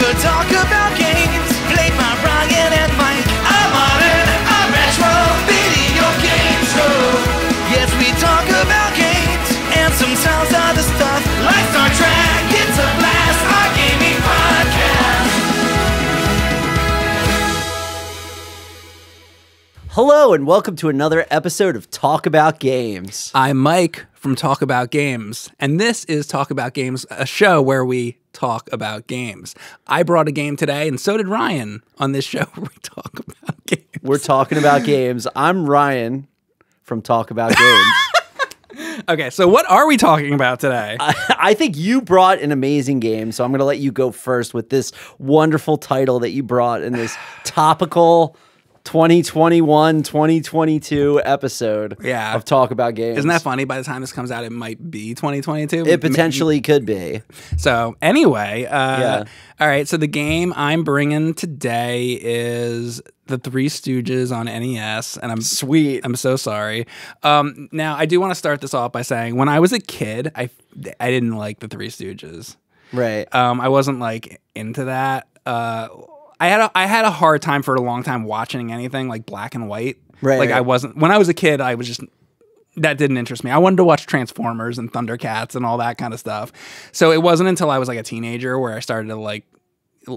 could talk about games played by Ryan and Mike. A modern, a retro video game show. Yes, we talk about games and sometimes other stuff like Star Trek. It's a blast, our gaming podcast. Hello and welcome to another episode of Talk About Games. I'm Mike from Talk About Games, and this is Talk About Games, a show where we talk about games. I brought a game today, and so did Ryan on this show where we talk about games. We're talking about games. I'm Ryan from Talk About Games. Okay, so what are we talking about today? I think you brought an amazing game, so I'm going to let you go first with this wonderful title that you brought in this topical 2021-2022 episode of Talk About Games. Isn't that funny? By the time this comes out, it might be 2022. It potentially could be. So anyway, all right, so the game I'm bringing today is the Three Stooges on NES, and I'm so sorry. Now, I do want to start this off by saying when I was a kid, I didn't like the Three Stooges. Right. I wasn't like into that. I had a hard time for a long time watching anything like black and white. Right. Like I wasn't when I was a kid. I was just that didn't interest me. I wanted to watch Transformers and Thundercats and all that kind of stuff. So it wasn't until I was like a teenager where I started to like.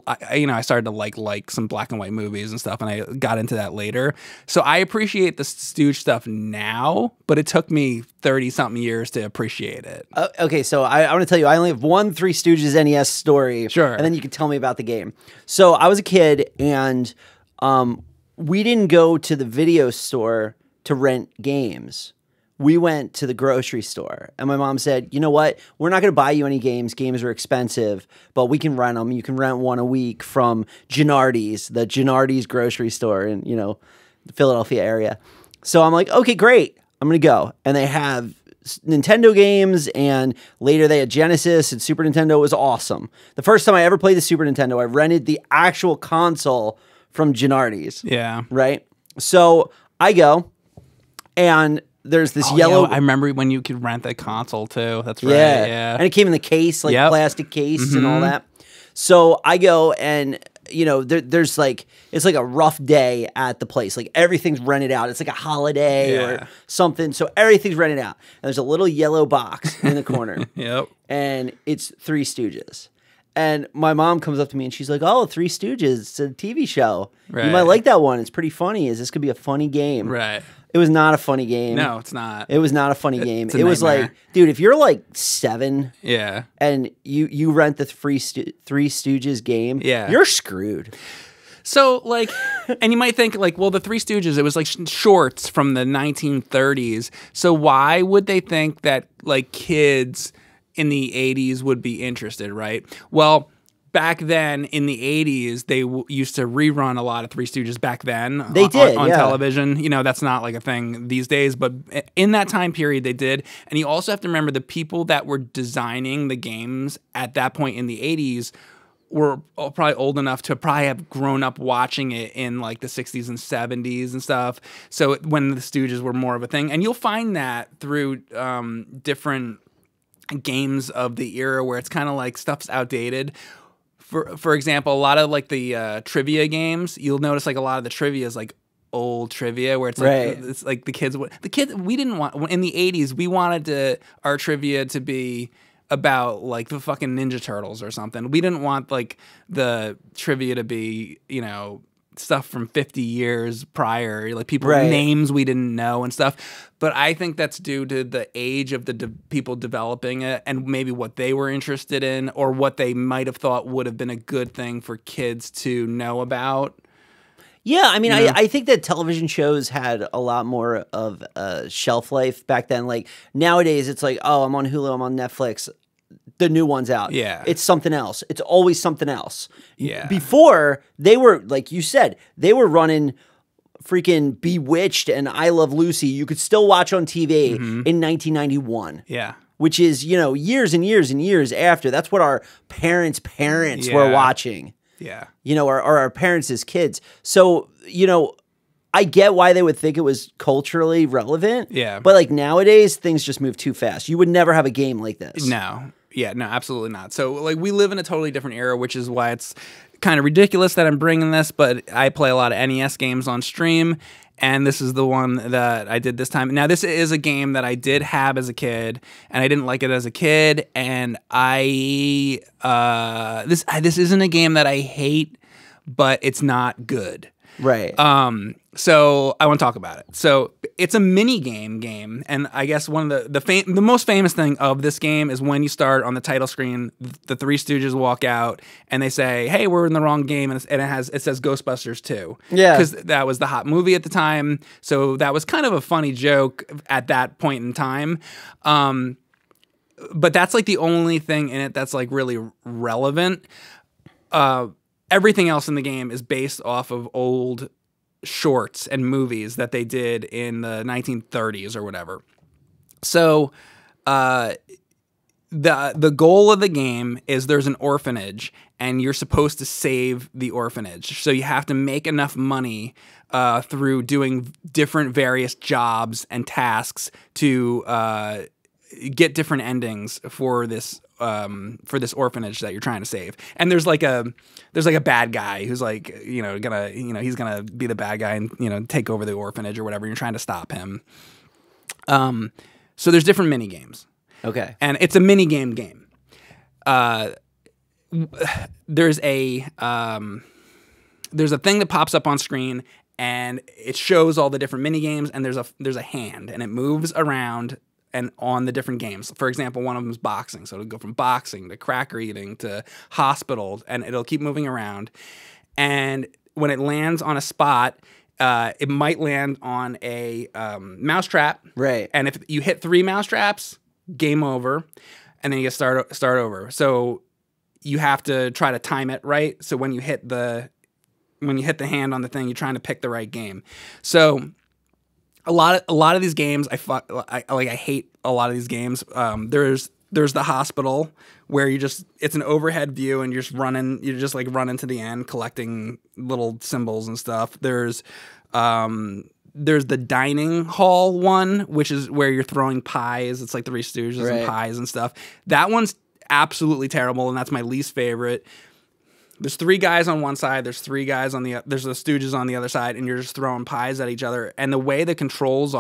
I started to like some black and white movies and stuff, and I got into that later. So I appreciate the Stooge stuff now, but it took me 30-something years to appreciate it. Okay, so I want to tell you, I only have one Three Stooges NES story. Sure. And then you can tell me about the game. So I was a kid, and we didn't go to the video store to rent games. We went to the grocery store, and my mom said, you know what? We're not going to buy you any games. Games are expensive, but we can rent them. You can rent one a week from Gennardi's, the Gennardi's grocery store in, the Philadelphia area. So I'm like, okay, great. I'm going to go. And they have Nintendo games, and later they had Genesis and Super Nintendo. It was awesome. The first time I ever played the Super Nintendo, I rented the actual console from Gennardi's. Yeah. Right? So I go, and there's this yellow. Yeah, I remember when you could rent the console too. That's right. Yeah. And it came in the case, plastic case and all that. So I go and, there's like, it's like a rough day at the place. Like everything's rented out. It's like a holiday or something. So everything's rented out. And there's a little yellow box in the corner. Yep. And it's Three Stooges. And my mom comes up to me and she's like, oh, Three Stooges, it's a TV show. Right. You might like that one. It's pretty funny. This could be a funny game. Right. It was not a funny game. No, it's not. It was not a funny game. It was nightmare. like, dude, if you're like 7 and you rent the Three Stooges game, you're screwed. So, like, and you might think, like, well, the Three Stooges, it was like shorts from the 1930s. So why would they think that, like, kids in the 80s would be interested, right? Well, back then in the 80s, they used to rerun a lot of Three Stooges back then. They did, on television. That's not like a thing these days, but in that time period, they did. And you also have to remember the people that were designing the games at that point in the 80s were probably old enough to probably have grown up watching it in like the 60s and 70s and stuff. So when the Stooges were more of a thing. And you'll find that through different games of the era where it's kind of like stuff's outdated. For example, a lot of like the trivia games, you'll notice like a lot of the trivia is like old trivia where it's like it's like the kids we didn't want in the 80s we wanted our trivia to be about like the fucking Ninja Turtles or something. We didn't want like the trivia to be, stuff from 50 years prior, like people names we didn't know and stuff. But I think that's due to the age of the people developing it and maybe what they were interested in or what they might have thought would have been a good thing for kids to know about. Yeah, I mean, I think that television shows had a lot more of a shelf life back then. Like nowadays, it's like, oh, I'm on Hulu, I'm on Netflix. The new one's out. Yeah. It's something else. It's always something else. Yeah. Before, they were, like you said, they were running freaking Bewitched and I Love Lucy. You could still watch on TV in 1991. Yeah. Which is, years and years and years after. That's what our parents' were watching. Yeah. Or our parents as kids. So, I get why they would think it was culturally relevant. Yeah. But like nowadays, things just move too fast. You would never have a game like this. No. Yeah, no, absolutely not. So like we live in a totally different era, which is why it's kind of ridiculous that I'm bringing this, but I play a lot of NES games on stream, and this is the one that I did this time. Now, this is a game that I did have as a kid, and I didn't like it as a kid, and this isn't a game that I hate, but it's not good. Right. So I want to talk about it. So it's a mini game, and I guess one of the most famous thing of this game is when you start on the title screen, the Three Stooges walk out and they say, "Hey, we're in the wrong game," and it says Ghostbusters 2. Yeah, because that was the hot movie at the time. So that was kind of a funny joke at that point in time. But that's like the only thing in it that's like really relevant. Everything else in the game is based off of old shorts and movies that they did in the 1930s or whatever. So the goal of the game is there's an orphanage and you're supposed to save the orphanage. So you have to make enough money through doing different various jobs and tasks to get different endings for this orphanage that you're trying to save. And there's like a bad guy who's like, he's gonna be the bad guy and, take over the orphanage or whatever. You're trying to stop him. So there's different mini games. Okay. And it's a mini game. There's a thing that pops up on screen and it shows all the different mini games, and there's a hand and it moves around and on the different games. For example, one of them is boxing. So it'll go from boxing to cracker eating to hospital, and it'll keep moving around. And when it lands on a spot, it might land on a mousetrap. Right. And if you hit 3 mousetraps, game over, and then you start over. So you have to try to time it right. So when you hit the hand on the thing, you're trying to pick the right game. So a lot of these games, I hate a lot of these games. There's the hospital where it's an overhead view and you're just running to the end collecting little symbols and stuff. There's the dining hall one, which is where you're throwing pies. It's like Three Stooges and pies and stuff. That one's absolutely terrible, and that's my least favorite. There's 3 guys on one side, there's 3 guys there's the Stooges on the other side, and you're just throwing pies at each other. And the way the controls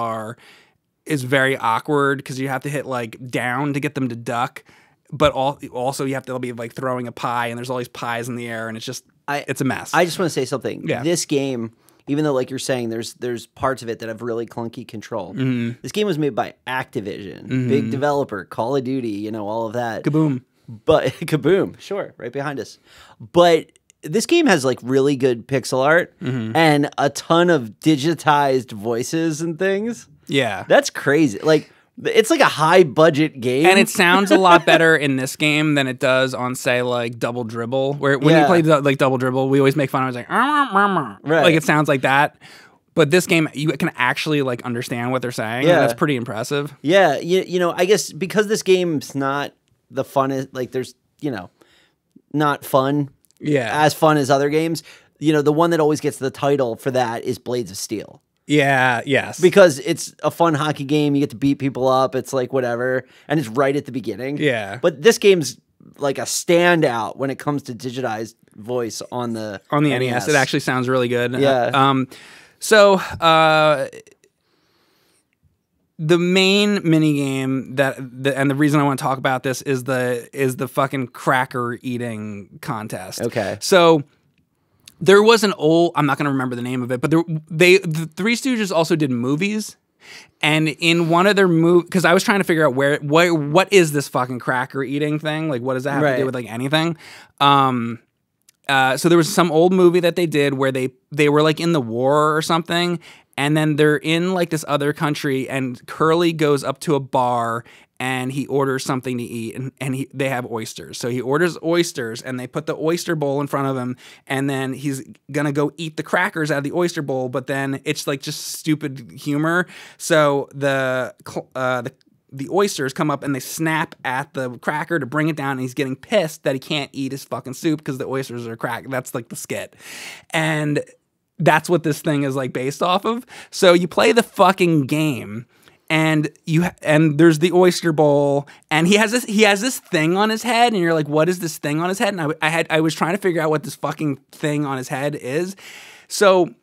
is very awkward because you have to hit like down to get them to duck, but also you have to be like throwing a pie, and there's all these pies in the air, and it's a mess. I just want to say something. Yeah. This game, even though like you're saying there's parts of it that have really clunky control. Mm-hmm. This game was made by Activision, big developer, Call of Duty, all of that. Kaboom. But Kaboom, sure, right behind us. But this game has like really good pixel art and a ton of digitized voices and things. Yeah. That's crazy. Like it's like a high budget game. And it sounds a lot better in this game than it does on, say, like Double Dribble. Where when you play like Double Dribble, we always make fun of it. It's like, right. Like it sounds like that. But this game, you can actually like understand what they're saying. Yeah. And that's pretty impressive. Yeah. I guess because this game's not the funnest, like there's, not fun. Yeah. As fun as other games. The one that always gets the title for that is Blades of Steel. Yeah, yes. Because it's a fun hockey game. You get to beat people up. It's like whatever. And it's right at the beginning. Yeah. But this game's like a standout when it comes to digitized voice on the NES. It actually sounds really good. Yeah. The main minigame and the reason I want to talk about this is the fucking cracker eating contest. Okay. So there was an I'm not going to remember the name of it, but the Three Stooges also did movies. And in one of their movies, because I was trying to figure out what is this fucking cracker eating thing? Like, what does that have to do with like anything? So there was some old movie that they did where they were like in the war or something. And then they're in like this other country, and Curly goes up to a bar and he orders something to eat, and they have oysters. So he orders oysters, and they put the oyster bowl in front of him, and then he's gonna go eat the crackers out of the oyster bowl, but then it's like just stupid humor. So the oysters come up and they snap at the cracker to bring it down, and he's getting pissed that he can't eat his fucking soup because the oysters are cracked. That's like the skit. And that's what this thing is like based off of. So you play the fucking game, and and there's the oyster bowl, and he has this thing on his head, and you're like, what is this thing on his head? And I was trying to figure out what this fucking thing on his head is. So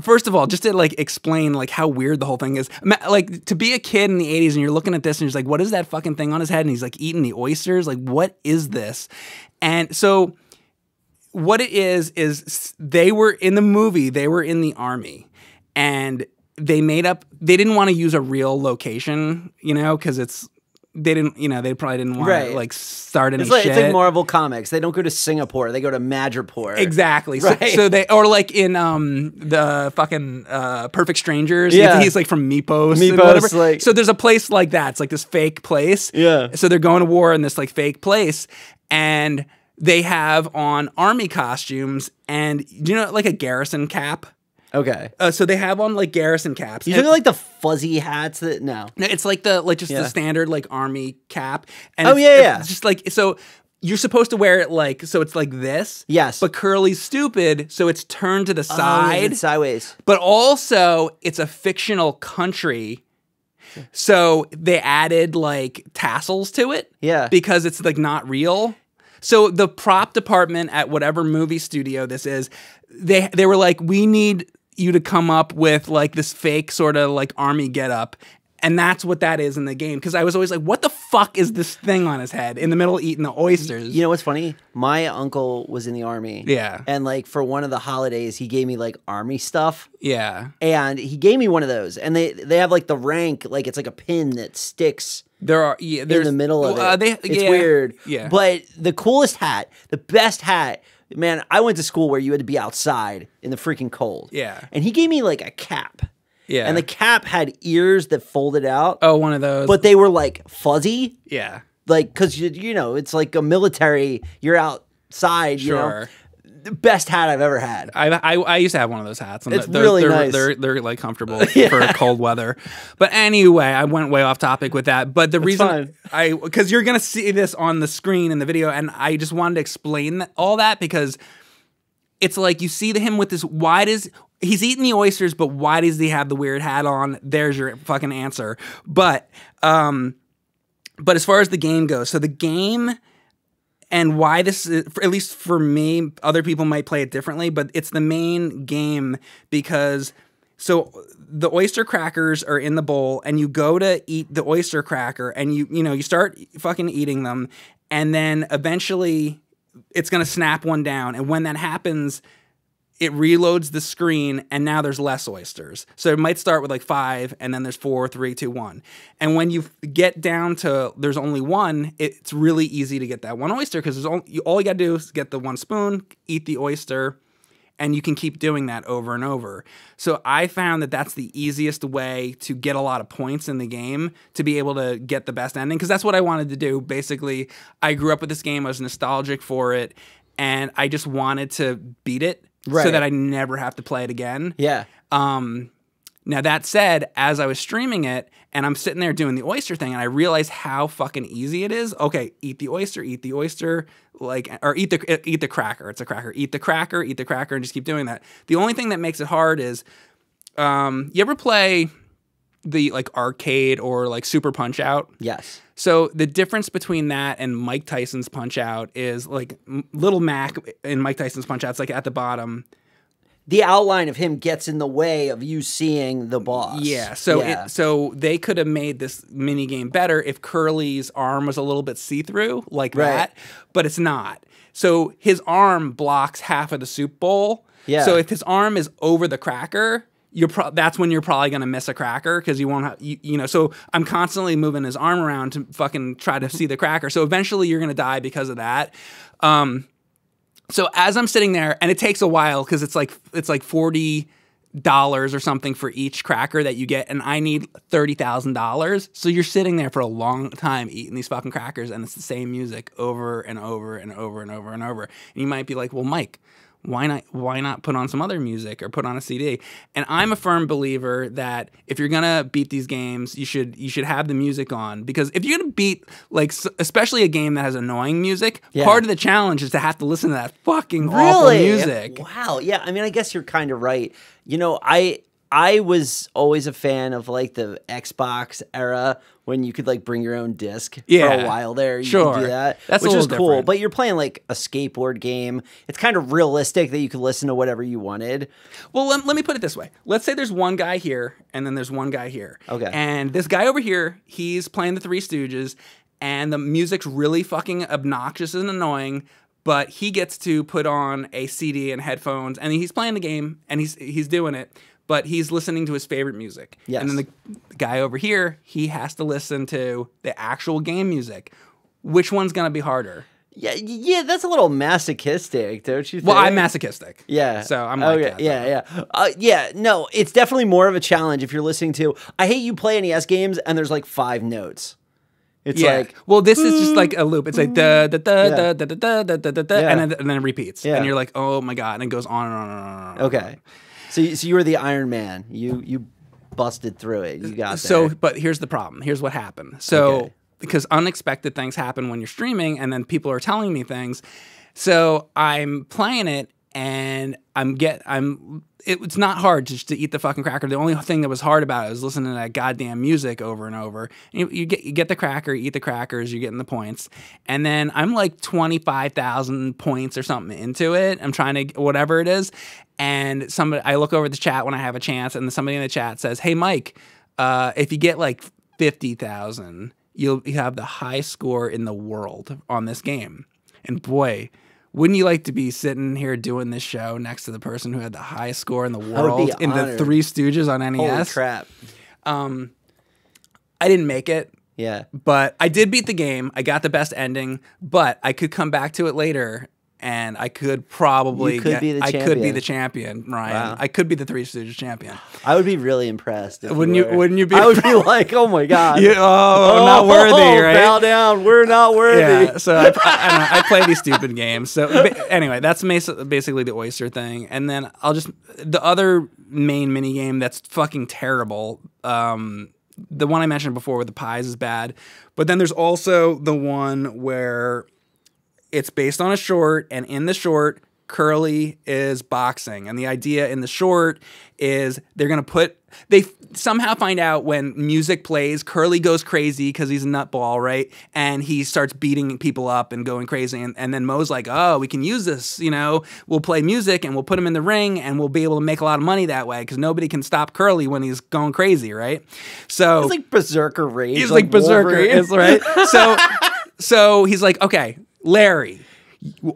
first of all, just to like explain like how weird the whole thing is, like to be a kid in the 80s and you're looking at this and you're like, what is that fucking thing on his head? And he's like eating the oysters. Like, what is this? And so what it is they were in the movie, they were in the army, and they didn't want to use a real location, you know, because they probably didn't want to like start any shit. It's like Marvel Comics. They don't go to Singapore. They go to Madripoor. Exactly. Right. So they, or like in the fucking Perfect Strangers. Yeah. He's like from Meepos and whatever. Like, so there's a place like that. It's like this fake place. Yeah. So they're going to war in this like fake place, and they have on army costumes, and do you know like a garrison cap? okay. So they have on like garrison caps. You took like the fuzzy hats that No, it's like the standard like army cap. And it's just like, so you're supposed to wear it like, so it's like this. Yes. But Curly's stupid, so it's turned to the side. It's sideways. But also it's a fictional country. So they added like tassels to it. Yeah. Because it's like not real. So the prop department at whatever movie studio this is, they were like, we need you to come up with like this fake sort of like army getup, and that's what that is in the game. Because I was always like, what the fuck is this thing on his head in the middle eating the oysters? You know what's funny? My uncle was in the army. Yeah. And like for one of the holidays, he gave me like army stuff. Yeah. And he gave me one of those. And they have like the rank, like it's like a pin that sticks. There's in the middle of it. It's yeah, weird. Yeah. But the coolest hat, the best hat, man, I went to school where you had to be outside in the freaking cold. Yeah. And he gave me like a cap. Yeah. And the cap had ears that folded out. Oh, one of those. But they were like fuzzy. Yeah. Like, because, you know, it's like a military, you're outside, you know. Sure. The best hat I've ever had. I used to have one of those hats. And It's really nice. They're like comfortable for cold weather. But anyway, I went way off topic with that. But the reason because you're gonna see this on the screen in the video, and I just wanted to explain all that because it's like you see him with this. He's eating the oysters, but why does he have the weird hat on? There's your fucking answer. But as far as the game goes, so the game. And why this is, at least for me, other people might play it differently, but it's the main game because, so the oyster crackers are in the bowl and you go to eat the oyster cracker and you start fucking eating them, and then eventually it's going to snap one down. And when that happens, it reloads the screen, and now there's less oysters. So it might start with like 5, and then there's 4, 3, 2, 1. And when you get down to there's only 1, it's really easy to get that one oyster because all you got to do is get the 1 spoon, eat the oyster, and you can keep doing that over and over. So I found that that's the easiest way to get a lot of points in the game to be able to get the best ending, because that's what I wanted to do. Basically, I grew up with this game. I was nostalgic for it, and I just wanted to beat it. Right. So that I never have to play it again. Yeah. Now that said, as I was streaming it and I'm sitting there doing the oyster thing, and I realized how fucking easy it is. Okay, eat the oyster, like, or eat the cracker. It's a cracker. Eat the cracker, and just keep doing that. The only thing that makes it hard is, you ever play the like arcade or like Super Punch Out? Yes. So the difference between that and Mike Tyson's Punch Out is like Little Mac in Mike Tyson's Punch Out. It's like at the bottom. The outline of him gets in the way of you seeing the boss. Yeah. So so they could have made this mini game better if Curly's arm was a little bit see-through like that, but it's not. So his arm blocks half of the soup bowl. Yeah. So if his arm is over the cracker, that's when you're probably going to miss a cracker because you won't have, you know, so I'm constantly moving his arm around to fucking try to see the cracker. So eventually you're going to die because of that. So as I'm sitting there, and it takes a while because it's like $40 or something for each cracker that you get, and I need $30,000. So you're sitting there for a long time eating these fucking crackers, and it's the same music over and over and over and over and over. And you might be like, well, Mike, why not put on some other music or put on a CD? And I'm a firm believer that if you're gonna beat these games, you should have the music on, because if you're gonna beat, like, especially a game that has annoying music, part of the challenge is to have to listen to that fucking awful music. Wow. Yeah. I mean, I guess you're kind of right. You know, I I was always a fan of like the Xbox era when you could like bring your own disc for a while there. You could do that, That's which a is little cool. different. But you're playing like a skateboard game. It's kind of realistic that you could listen to whatever you wanted. Well, let me put it this way. Let's say there's one guy here, and then there's one guy here. Okay. And this guy over here, he's playing the Three Stooges, and the music's really fucking obnoxious and annoying, but he gets to put on a CD and headphones, and he's playing the game, and he's doing it, but he's listening to his favorite music. Yes. And then the guy over here, he has to listen to the actual game music. Which one's going to be harder? Yeah, that's a little masochistic, don't you think? Well, I'm masochistic. Yeah. So I'm like that. Yeah. No, it's definitely more of a challenge if you're listening to. I hate you play NES games and there's like 5 notes. It's like, well, this is just like a loop. It's like da da da da da da da da da da, and then it repeats, and you're like, oh my god, and it goes on and on and on. And on. Okay, so you were the Iron Man. You busted through it. You got there. So, but here's the problem. Here's what happened. So, because unexpected things happen when you're streaming, and then people are telling me things. So I'm playing it, and it's not hard just to eat the fucking cracker. The only thing that was hard about it was listening to that goddamn music over and over. And you get the cracker, you eat the crackers, you're getting the points. And then I'm like 25,000 points or something into it. I'm trying to, whatever it is. And I look over the chat when I have a chance, and somebody in the chat says, hey, Mike, if you get like 50,000, you have the high score in the world on this game. And boy, wouldn't you like to be sitting here doing this show next to the person who had the highest score in the world in the Three Stooges on NES? Holy crap. I didn't make it. Yeah. But I did beat the game. I got the best ending, but I could come back to it later, and I could probably be the champion, Ryan. Wow. I could be the Three Stooges champion. I would be really impressed. Wouldn't you be? I would be like, oh my god. Not worthy, right? Bow down. We're not worthy. Yeah, so I play these stupid games. So anyway, that's basically the oyster thing. And then the other main mini game that's fucking terrible. The one I mentioned before with the pies is bad. But then there's also the one where it's based on a short, and in the short, Curly is boxing. And the idea in the short is they somehow find out when music plays, Curly goes crazy because he's a nutball, right? And he starts beating people up and going crazy. And then Moe's like, oh, we can use this, we'll play music and we'll put him in the ring and we'll be able to make a lot of money that way because nobody can stop Curly when he's going crazy, right? So it's like Berserker Rage. He's like Berserker, is right? So he's like, okay, Larry,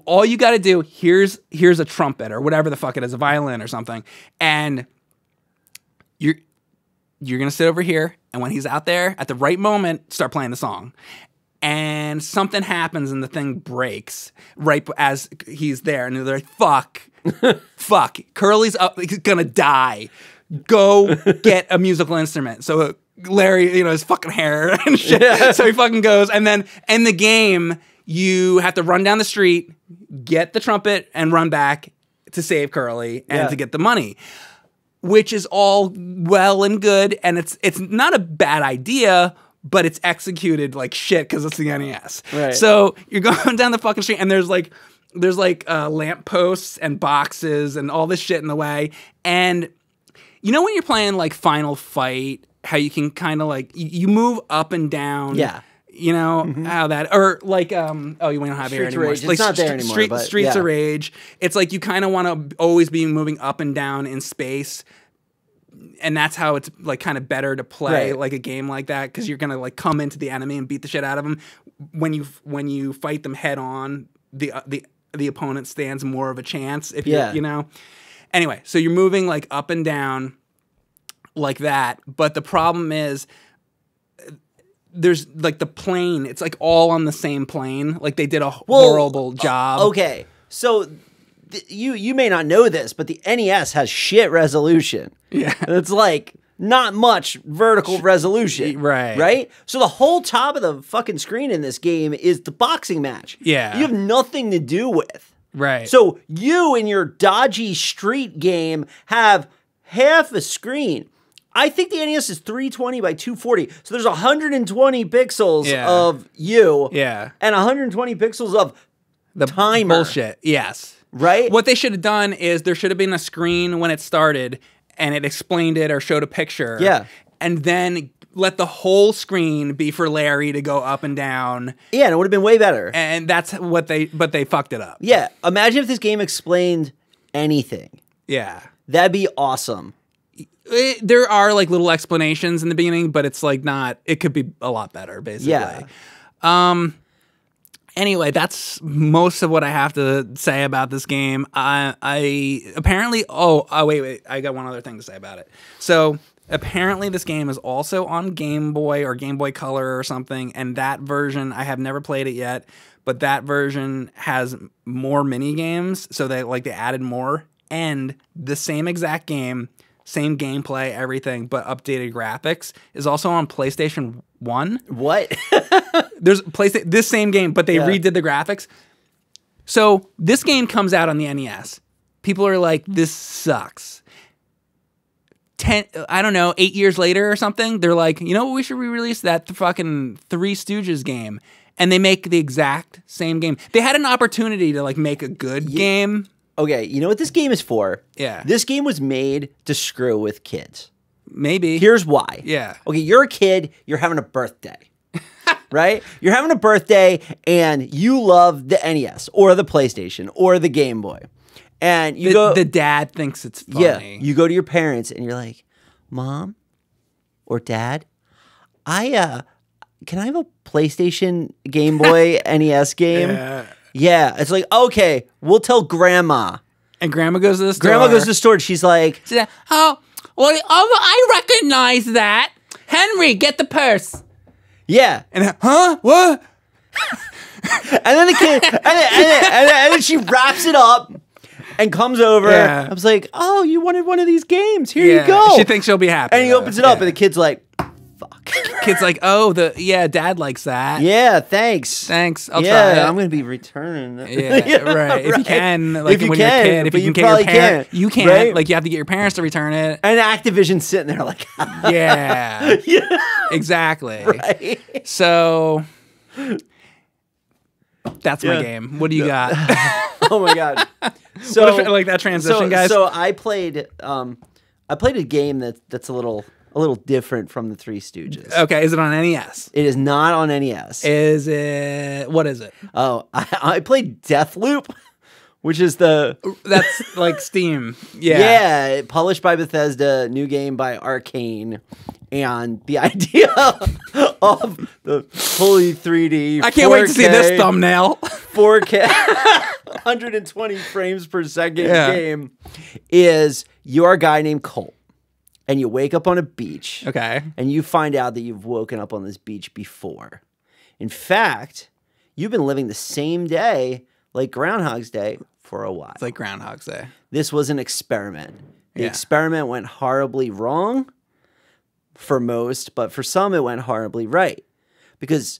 all you got to do, here's a trumpet or whatever the fuck it is, a violin or something, and you're going to sit over here, and when he's out there, at the right moment, start playing the song. And something happens and the thing breaks right as he's there, and they're like, fuck, Curly's up, he's going to die. Go get a musical instrument. So Larry, his fucking hair and shit. Yeah. So he fucking goes, and then in the game, you have to run down the street, get the trumpet, and run back to save Curly and to get the money, which is all well and good, and it's not a bad idea, but it's executed like shit because it's the NES. Right. So you're going down the fucking street, and there's like lamp posts and boxes and all this shit in the way, and when you're playing like Final Fight, how you can kind of like you move up and down. Yeah. How that, or like, you don't have it anymore. Rage. It's not there anymore. Streets of Rage. It's like you kind of want to always be moving up and down in space, and that's how it's like kind of better to play like a game like that because you're gonna like come into the enemy and beat the shit out of them. When you fight them head on, the opponent stands more of a chance. If you're. Anyway, so you're moving like up and down like that, but the problem is, there's like the plane, it's like all on the same plane. Like they did a horrible job. Okay, so you may not know this, but the NES has shit resolution. Yeah. It's like not much vertical resolution. Right? So the whole top of the fucking screen in this game is the boxing match. Yeah. You have nothing to do with. Right. So you in your dodgy street game have half a screen. I think the NES is 320 by 240. So there's 120 pixels of you. Yeah. And 120 pixels of the timer. Bullshit. Yes. Right? What they should have done is there should have been a screen when it started, and it explained it or showed a picture. Yeah. And then let the whole screen be for Larry to go up and down. Yeah, and it would have been way better. And that's what but they fucked it up. Yeah, imagine if this game explained anything. Yeah. That'd be awesome. There are like little explanations in the beginning, but it's like not, it could be a lot better, basically. Yeah. Anyway, that's most of what I have to say about this game. I apparently, wait, I got one other thing to say about it. So apparently this game is also on Game Boy or Game Boy Color or something, and that version, I have never played it yet, but that version has more mini games, so they added more, and the same exact game, same gameplay, everything, but updated graphics is also on PlayStation 1. What? There's this same game, but they redid the graphics. So this game comes out on the NES. People are like, this sucks. 8 years later or something, they're like, you know what, we should re-release that fucking Three Stooges game. And they make the exact same game. They had an opportunity to like make a good game. Okay, you know what this game is for? Yeah. This game was made to screw with kids. Maybe. Here's why. Yeah. Okay, you're a kid, you're having a birthday. Right? You're having a birthday and you love the NES or the PlayStation or the Game Boy. And you go, the dad thinks it's funny. Yeah, you go to your parents and you're like, Mom or Dad, can I have a PlayStation, Game Boy, NES game? Yeah. It's like, okay, we'll tell Grandma. And Grandma goes to the store. Grandma goes to the store and she's like, oh, well, I recognize that. Henry, get the purse. Yeah. And what? And then the kid, and then she wraps it up and comes over. Yeah. I was like, oh, you wanted one of these games. Here you go. She thinks she'll be happy. And he opens it up and the kid's like, fuck. Kid's like, Dad likes that. Yeah, thanks. I'll try it. I'm going to be returning it. Yeah, right. If you can, like if you when can, you're a kid, if but you can you get your parents, probably you can't. right? Like you have to get your parents to return it. And Activision's sitting there like, yeah. Exactly. Right? So that's my game. What do you got? Oh my God. So like that transition, guys. So I played a game that's a little different from the Three Stooges. Okay, is it on NES? It is not on NES. Is it? What is it? Oh, I played Deathloop, which is that's like Steam. Yeah. Yeah, published by Bethesda, new game by Arcane. And the idea of the fully 3D, I can't wait to see this thumbnail. 4K, 120 frames per second game is you're a guy named Colt. And you wake up on a beach. Okay. And you find out that you've woken up on this beach before. In fact, you've been living the same day, like Groundhog's Day, for a while. It's like Groundhog's Day. This was an experiment. The experiment went horribly wrong for most, but for some it went horribly right. Because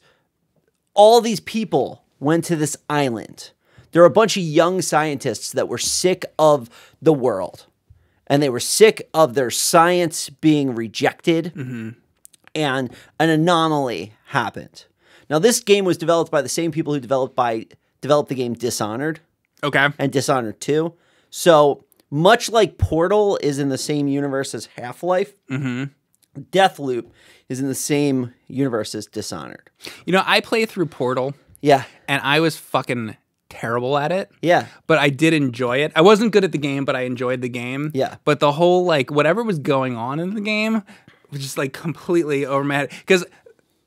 all these people went to this island. There were a bunch of young scientists that were sick of the world. And they were sick of their science being rejected. Mm-hmm. And an anomaly happened. Now, this game was developed by the same people who developed the game Dishonored. Okay. And Dishonored 2. So, much like Portal is in the same universe as Half-Life, Deathloop is in the same universe as Dishonored. You know, I played through Portal. Yeah. And I was fucking terrible at it. Yeah. But I did enjoy it. I wasn't good at the game, but I enjoyed the game. Yeah. But the whole, like, whatever was going on in the game was just, like, completely over my head. Because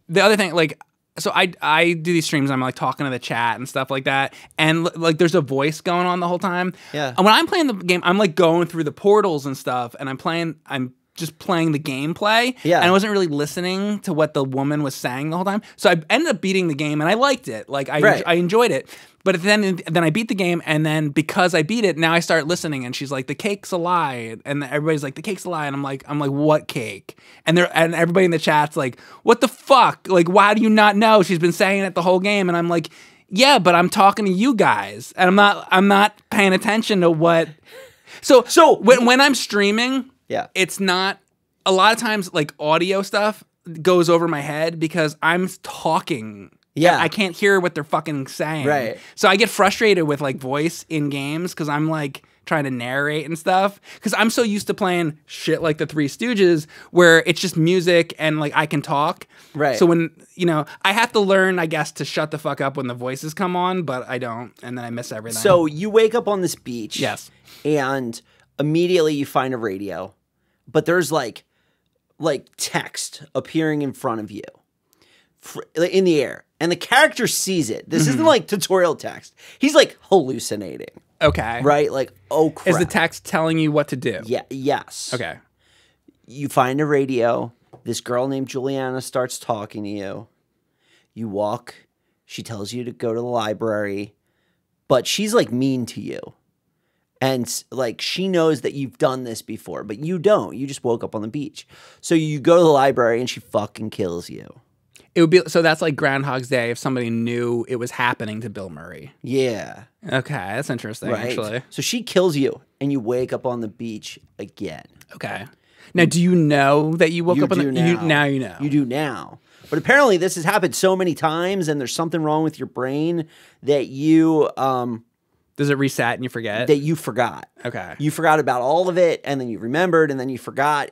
the other thing, like, so I do these streams, I'm, like, talking to the chat and stuff like that. And, like, there's a voice going on the whole time. Yeah. And when I'm playing the game, I'm, like, going through the portals and stuff. And I'm just playing the gameplay. Yeah. And I wasn't really listening to what the woman was saying the whole time. So I ended up beating the game, and I liked it. Like, I enjoyed it. But then I beat the game, and then because I beat it, now I start listening, and she's like, "The cake's a lie," and everybody's like, "The cake's a lie," and I'm like, "What cake?" And everybody in the chat's like, "What the fuck? Like, why do you not know?" She's been saying it the whole game, and I'm like, "Yeah, but I'm talking to you guys, and I'm not paying attention to what." So when I'm streaming, it's not a lot of times like audio stuff goes over my head because I'm talking. Yeah. I can't hear what they're fucking saying. Right. So I get frustrated with like voice in games because I'm like trying to narrate and stuff. Because I'm so used to playing shit like the Three Stooges, where it's just music and like I can talk. Right. So when, you know, I have to learn, I guess, to shut the fuck up when the voices come on, but I don't. And then I miss everything. So you wake up on this beach. Yes. And immediately you find a radio. But there's like text appearing in front of you in the air. And the character sees it. This isn't like tutorial text. He's like hallucinating. Okay. Right? Like, oh crap. Is the text telling you what to do? Yeah. Yes. Okay. You find a radio. This girl named Juliana starts talking to you. You walk. She tells you to go to the library. But she's like mean to you. And like she knows that you've done this before, but you don't. You just woke up on the beach. So you go to the library and she fucking kills you. It would be so that's like Groundhog's Day if somebody knew it was happening to Bill Murray. Yeah. Okay, that's interesting, Right. actually. So she kills you and you wake up on the beach again. Okay. Now, do you know that you woke You up on do the now. now you know. You do now. But apparently this has happened so many times and there's something wrong with your brain that you Does it reset and you forget? that you forgot. Okay. You forgot about all of it and then you remembered and then you forgot.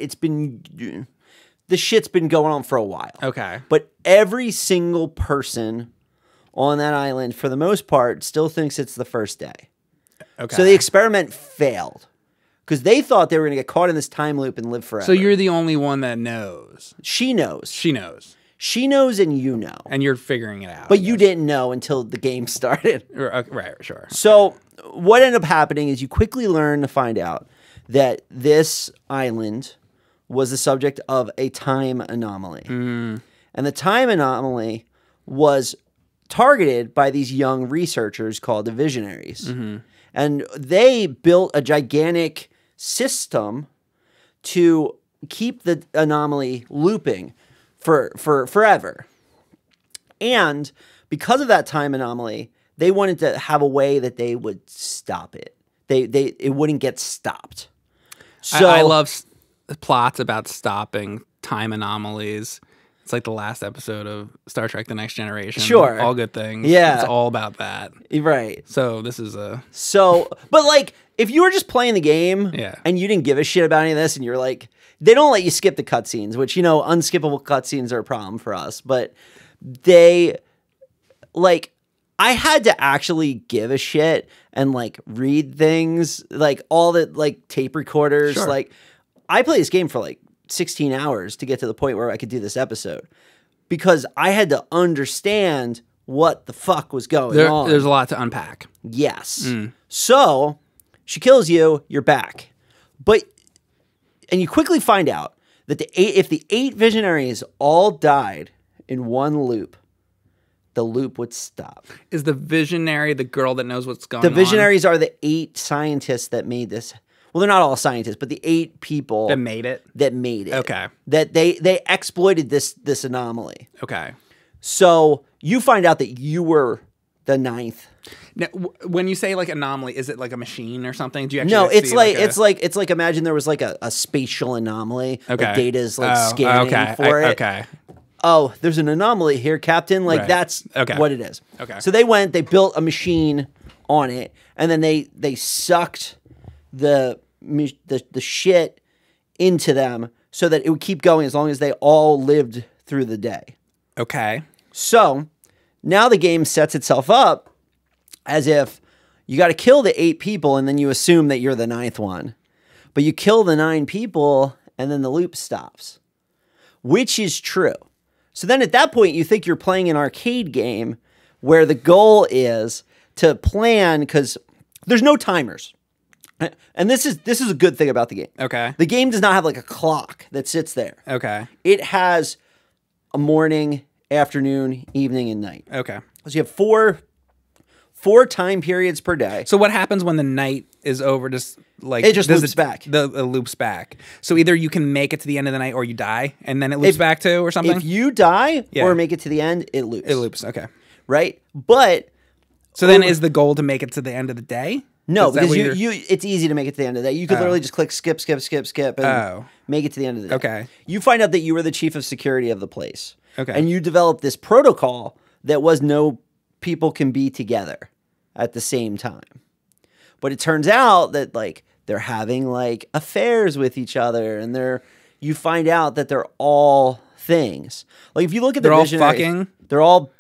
The shit's been going on for a while. Okay. But every single person on that island, for the most part, still thinks it's the first day. Okay. So the experiment failed because they thought they were going to get caught in this time loop and live forever. So you're the only one that knows. She knows. She knows. She knows and you know. And you're figuring it out. But you didn't know until the game started. Right, sure. So what ended up happening is you quickly learn to find out that this island was the subject of a time anomaly. And the time anomaly was targeted by these young researchers called the Visionaries. And they built a gigantic system to keep the anomaly looping for forever. And because of that time anomaly, they wanted to have a way that they would stop it. It wouldn't get stopped. So I love plots about stopping time anomalies. It's like the last episode of Star Trek: The Next Generation. Sure. All good things. Yeah. It's all about that. Right. So this is a... But like, if you were just playing the game Yeah. and you didn't give a shit about any of this and you're like, they don't let you skip the cutscenes, which, you know, unskippable cutscenes are a problem for us. But they, like, I had to actually give a shit and like read things, like all the like tape recorders. Sure. Like, I played this game for like 16 hours to get to the point where I could do this episode because I had to understand what the fuck was going on. There's a lot to unpack. Yes. So she kills you, you're back. And you quickly find out that if the 8 visionaries all died in one loop, the loop would stop. Is the visionary the girl that knows what's going on? The visionaries are the 8 scientists that made this. Well, they're not all scientists, but the 8 people that made it? That made it. Okay. That they exploited this anomaly. Okay. So you find out that you were the 9th. Now, when you say like anomaly, is it like a machine or something? Do you actually No, see it's like imagine there was like a spatial anomaly. Okay. Like Data's like scanning for it. Okay. Oh, there's an anomaly here, Captain. Like Right. that's Okay. what it is. Okay. So they built a machine on it, and then they sucked the shit into them so that it would keep going as long as they all lived through the day. Okay. So now the game sets itself up as if you got to kill the 8 people and then you assume that you're the 9th one. But you kill the 9 people and then the loop stops, which is true. So then at that point, you think you're playing an arcade game where the goal is to plan because there's no timers. And this is a good thing about the game. Okay. The game does not have like a clock that sits there. Okay. It has a morning, afternoon, evening, and night. Okay. So you have four time periods per day. So what happens when the night is over? Just like It just does loops back. It loops back. So either you can make it to the end of the night or you die, and then it loops back too, or something. If you die Yeah. or make it to the end, it loops. It loops. Okay. Right? But So then is the goal to make it to the end of the day? no, Is that because what you it's easy to make it to the end of the day. You could literally just click skip, and make it to the end of the day. Okay. You find out that you were the chief of security of the place. Okay. And you developed this protocol that was no people can be together at the same time. But it turns out that like they're having like affairs with each other, and you find out that they're all things. Like if you look at the visionaries, fucking? they're all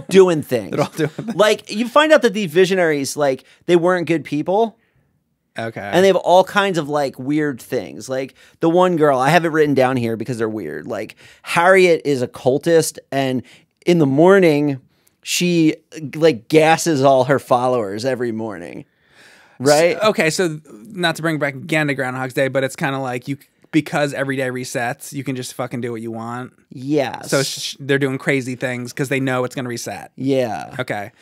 doing things. They're all doing things. Like you find out that these visionaries, like they weren't good people. Okay. And they have all kinds of like weird things. Like the one girl, I have it written down here because they're weird. Like Harriet is a cultist, and in the morning she like gasses all her followers every morning. Right? Okay, so not to bring back again to Groundhog's Day, but it's kind of like because every day resets, you can just fucking do what you want. Yes. So they're doing crazy things because they know it's going to reset. Yeah. Okay.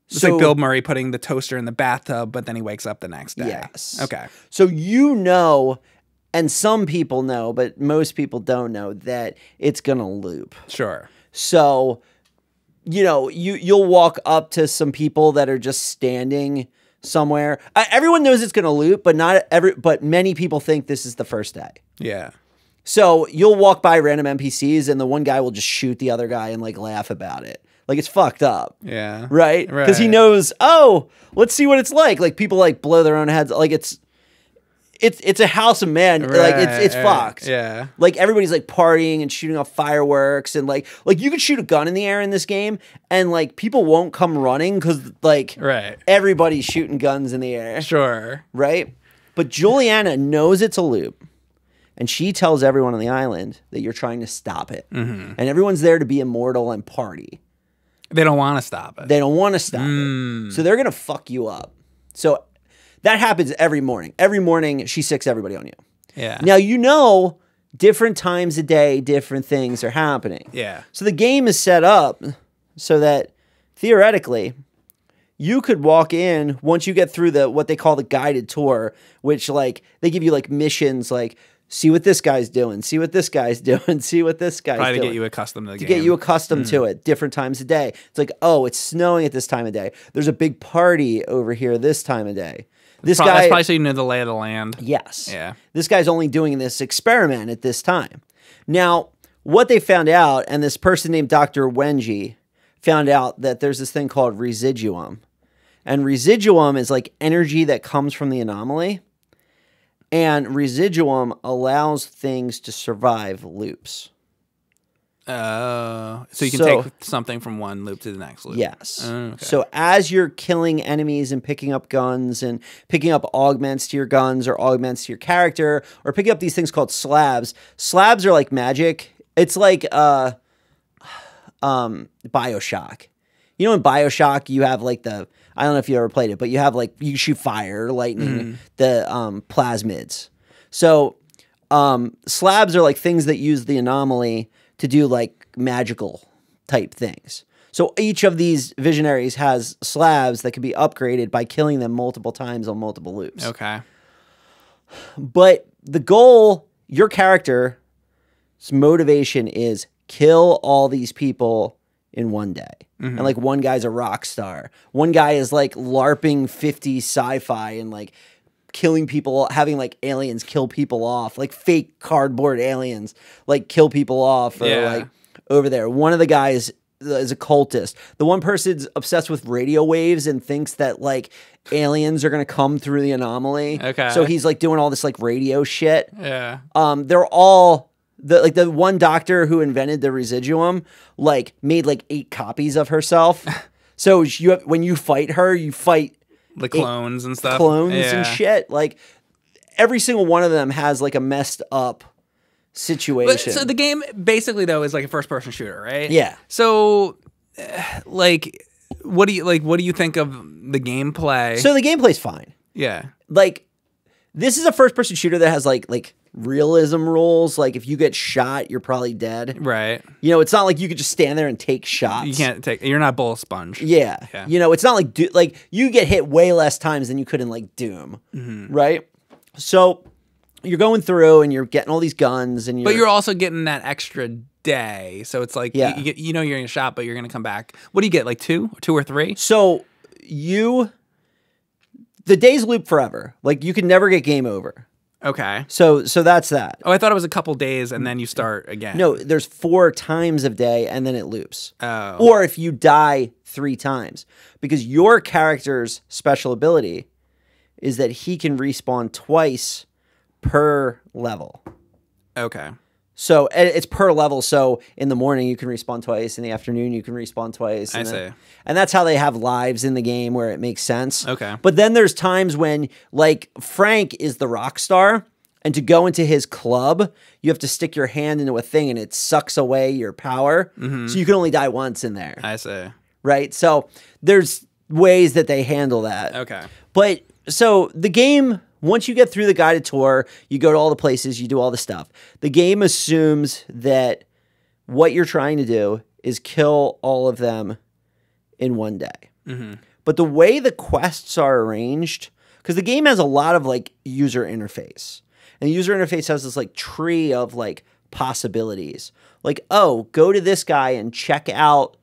It's So- like Bill Murray putting the toaster in the bathtub, but then he wakes up the next day. Yes. Okay. So you know, and some people know, but most people don't know that it's gonna loop. Sure. So, you know, you'll walk up to some people that are just standing somewhere. Everyone knows it's gonna loop, but many people think this is the first day. Yeah. So you'll walk by random NPCs, and the one guy will just shoot the other guy and like laugh about it. Like it's fucked up. Yeah. Right? Because he knows, oh, let's see what it's like. Like people like blow their own heads. Like it's a house of men. Like it's fucked. Yeah. Like everybody's like partying and shooting off fireworks, and like you could shoot a gun in the air in this game, and like people won't come running because like everybody's shooting guns in the air. Sure. Right? But Juliana knows it's a loop. And she tells everyone on the island that you're trying to stop it. And everyone's there to be immortal and party. They don't want to stop it. They don't want to stop it. So they're going to fuck you up. So that happens every morning. Every morning, she sicks everybody on you. Yeah. Now, you know, different times a day, different things are happening. Yeah. So the game is set up so that, theoretically, you could walk in once you get through what they call the guided tour, which, like, they give you, like, missions, like, see what this guy's doing. See what this guy's doing. See what this guy's Probably doing. to get you accustomed to the game. To get you accustomed to it. Different times a day. It's like, oh, it's snowing at this time of day. There's a big party over here this time of day. That's probably so you know the lay of the land. Yes. Yeah. This guy's only doing this experiment at this time. Now, what they found out, and this person named Dr. Wenji found out that there's this thing called residuum. And residuum is like energy that comes from the anomaly. And residuum allows things to survive loops. So you can take something from one loop to the next loop. Yes. Okay. So as you're killing enemies and picking up guns and picking up augments to your guns or augments to your character or picking up these things called slabs. Slabs are like magic. It's like BioShock. You know in BioShock you have like I don't know if you ever played it, but you have like you shoot fire, lightning, the plasmids. So slabs are like things that use the anomaly to do like magical type things. So each of these visionaries has slabs that can be upgraded by killing them multiple times on multiple loops. Okay. But the goal, your character's motivation is kill all these people in one day. And like one guy's a rock star. One guy is like LARPing 50 sci-fi and like killing people, having like aliens kill people off, like fake cardboard aliens, like kill people off or like over there. One of the guys is a cultist. The one person's obsessed with radio waves and thinks that like aliens are going to come through the anomaly. Okay. So he's like doing all this like radio shit. Yeah. They're all the one doctor who invented the residuum like made like 8 copies of herself. So when you fight her, you fight the clones and stuff. Clones and shit. Like every single one of them has like a messed up situation. So the game basically though is like a first person shooter, right? Yeah. So like what do you think of the gameplay? So the gameplay's fine. Yeah. Like this is a first person shooter that has like realism rules. Like if you get shot, you're probably dead. Right. You know, it's not like you could just stand there and take shots. You can't you're not Bullet Sponge. Yeah. You know, it's not like you get hit way less times than you could in like Doom. Right? So you're going through and you're getting all these guns and But you're also getting that extra day. So it's like you know you're getting shot, but you're gonna come back. What do you get? Like 2 or 3? So the days loop forever. Like you can never get game over. Okay. So that's that. Oh, I thought it was a couple days and then you start again. No, there's 4 times of day and then it loops. Oh. Or if you die 3 times. Because your character's special ability is that he can respawn twice per level. Okay. So it's per level. So in the morning you can respawn twice. In the afternoon you can respawn twice. I see. And that's how they have lives in the game where it makes sense. Okay. But then there's times when, like, Frank is the rock star, and to go into his club, you have to stick your hand into a thing and it sucks away your power. So you can only die once in there. I see. Right? So there's ways that they handle that. Okay. But so the game, once you get through the guided tour, you go to all the places, you do all the stuff. The game assumes that what you're trying to do is kill all of them in one day. But the way the quests are arranged, because the game has a lot of like user interface. And the user interface has this like tree of like possibilities. Like, oh, go to this guy and check out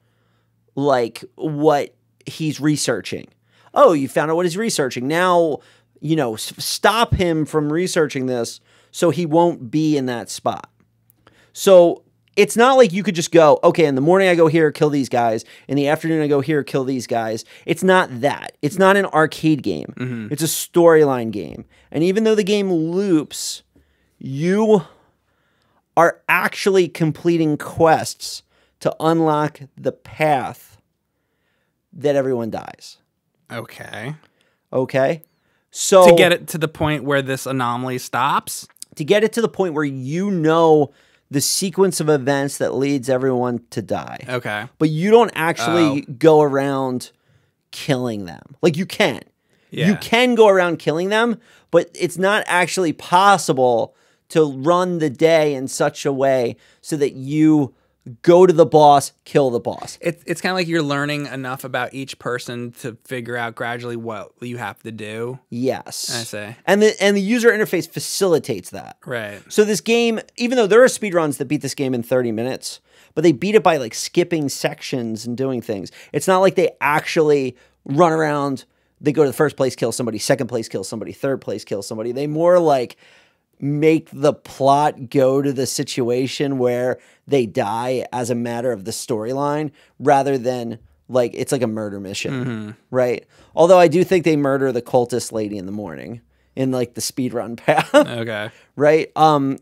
like what he's researching. Oh, you found out what he's researching. Now, you know, stop him from researching this so he won't be in that spot. So it's not like you could just go, okay, in the morning I go here, kill these guys. In the afternoon I go here, kill these guys. It's not that. It's not an arcade game. It's a storyline game. And even though the game loops, you are actually completing quests to unlock the path that everyone dies. Okay. Okay? So To get it to the point where this anomaly stops? To get it to the point where you know the sequence of events that leads everyone to die. Okay. But you don't actually go around killing them. Like, you can. Yeah. You can go around killing them, but it's not actually possible to run the day in such a way so that you go to the boss, kill the boss. It's kind of like you're learning enough about each person to figure out gradually what you have to do. Yes. I see. And the user interface facilitates that. Right. So this game, even though there are speedruns that beat this game in 30 minutes, but they beat it by like skipping sections and doing things. It's not like they actually run around, they go to the first place, kill somebody, second place, kill somebody, third place, kill somebody. They more like make the plot go to the situation where they die as a matter of the storyline rather than like it's like a murder mission, right? Although I do think they murder the cultist lady in the morning in like the speedrun path. Okay. Right?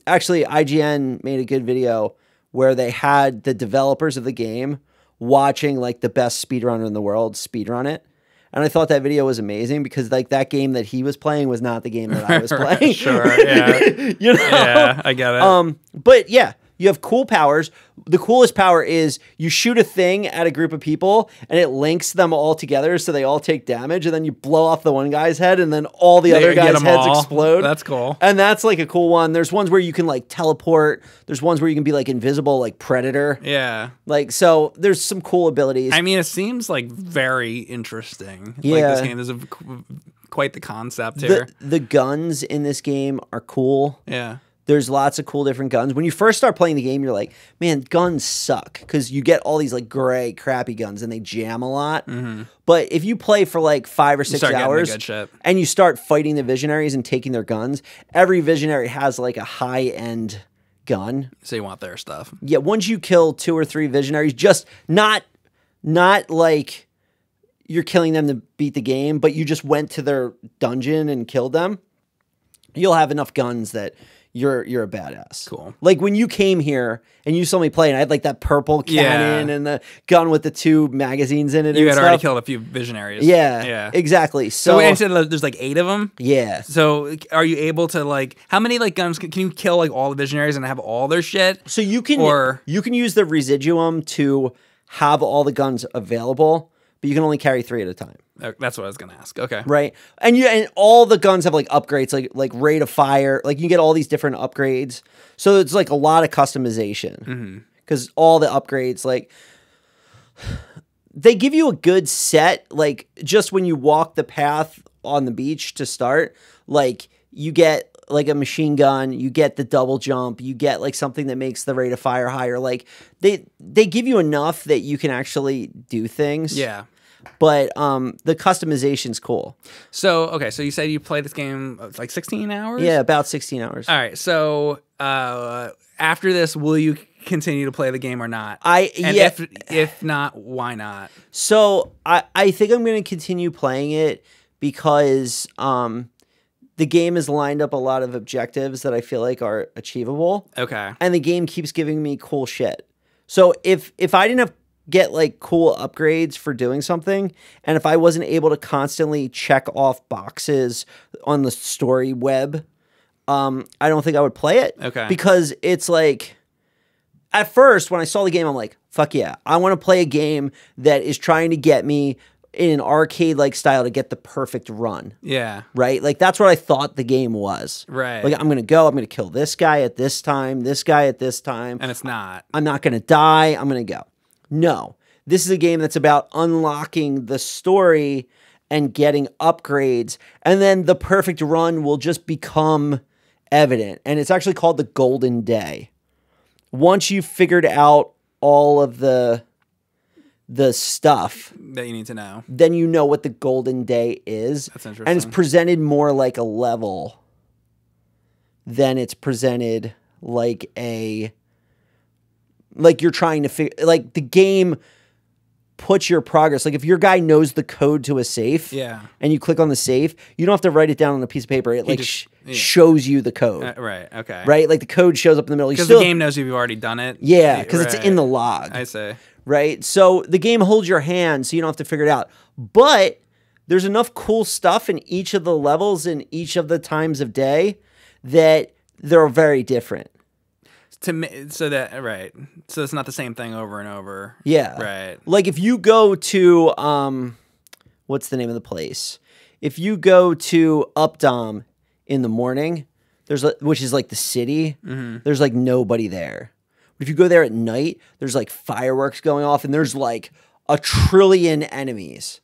Actually, IGN made a good video where they had the developers of the game watching like the best speedrunner in the world speedrun it. And I thought that video was amazing because like that game that he was playing was not the game that I was playing. Sure, yeah. You know? Yeah, I get it. But yeah, you have cool powers. The coolest power is you shoot a thing at a group of people and it links them all together so they all take damage, and then you blow off the one guy's head and then all the other guys' heads explode. That's cool. And that's like a cool one. There's ones where you can like teleport. There's ones where you can be like invisible, like Predator. Yeah. Like, so there's some cool abilities. I mean, it seems like very interesting. Yeah. Like this game is quite the concept here. The guns in this game are cool. Yeah. There's lots of cool different guns. When you first start playing the game, you're like, man, guns suck. Because you get all these like gray, crappy guns and they jam a lot. But if you play for like 5 or 6 hours and you start fighting the visionaries and taking their guns, every visionary has like a high-end gun. So you want their stuff. Yeah, once you kill 2 or 3 visionaries, just not like you're killing them to beat the game, but you just went to their dungeon and killed them, you'll have enough guns that you're a badass. Cool. Like when you came here and you saw me play, and I had like that purple cannon and the gun with the 2 magazines in it. You and had stuff. already killed a few visionaries. Yeah, yeah, exactly. So you said there's like 8 of them. Yeah. So are you able to like how many like guns can you kill like all the visionaries and have all their shit? So you can use the residuum to have all the guns available, but you can only carry 3 at a time. That's what I was gonna ask. Okay. Right. And all the guns have like upgrades, like rate of fire. Like you get all these different upgrades. So it's like a lot of customization. Because all the upgrades, like they give you a good set, like just when you walk the path on the beach to start, like you get like a machine gun, you get the double jump, you get like something that makes the rate of fire higher. Like they give you enough that you can actually do things. Yeah. But the customization's cool. So, okay, so you said you played this game like 16 hours? Yeah, about 16 hours. All right, so after this, will you continue to play the game or not? Yeah. If not, why not? So I think I'm going to continue playing it because the game has lined up a lot of objectives that I feel like are achievable. Okay. And the game keeps giving me cool shit. So if I didn't get like cool upgrades for doing something, and if I wasn't able to constantly check off boxes on the story web, I don't think I would play it. Okay. Because it's like, at first when I saw the game, I'm like, fuck yeah, I want to play a game that is trying to get me in an arcade-like style to get the perfect run. Yeah. Right? Like, that's what I thought the game was. Right. Like, I'm going to kill this guy at this time, this guy at this time. And it's not. I'm not going to die. I'm going to go. No. This is a game that's about unlocking the story and getting upgrades. And then the perfect run will just become evident. And it's actually called the Golden Day. Once you've figured out all of the stuff that you need to know, then you know what the Golden Day is. That's interesting. And it's presented more like a level than it's presented like you're trying to figure, like the game puts your progress. Like if your guy knows the code to a safe, and you click on the safe, you don't have to write it down on a piece of paper. It shows you the code. Right. Okay. Right. Like the code shows up in the middle. Because the game knows you've already done it. Yeah. Because it's in the log. I say. Right? So the game holds your hand so you don't have to figure it out. But there's enough cool stuff in each of the levels in each of the times of day that they're very different. So it's not the same thing over and over. Yeah. Right. Like if you go to what's the name of the place? If you go to Updom in the morning, which is like the city, there's like nobody there. If you go there at night, there's like fireworks going off and there's like 1 trillion enemies,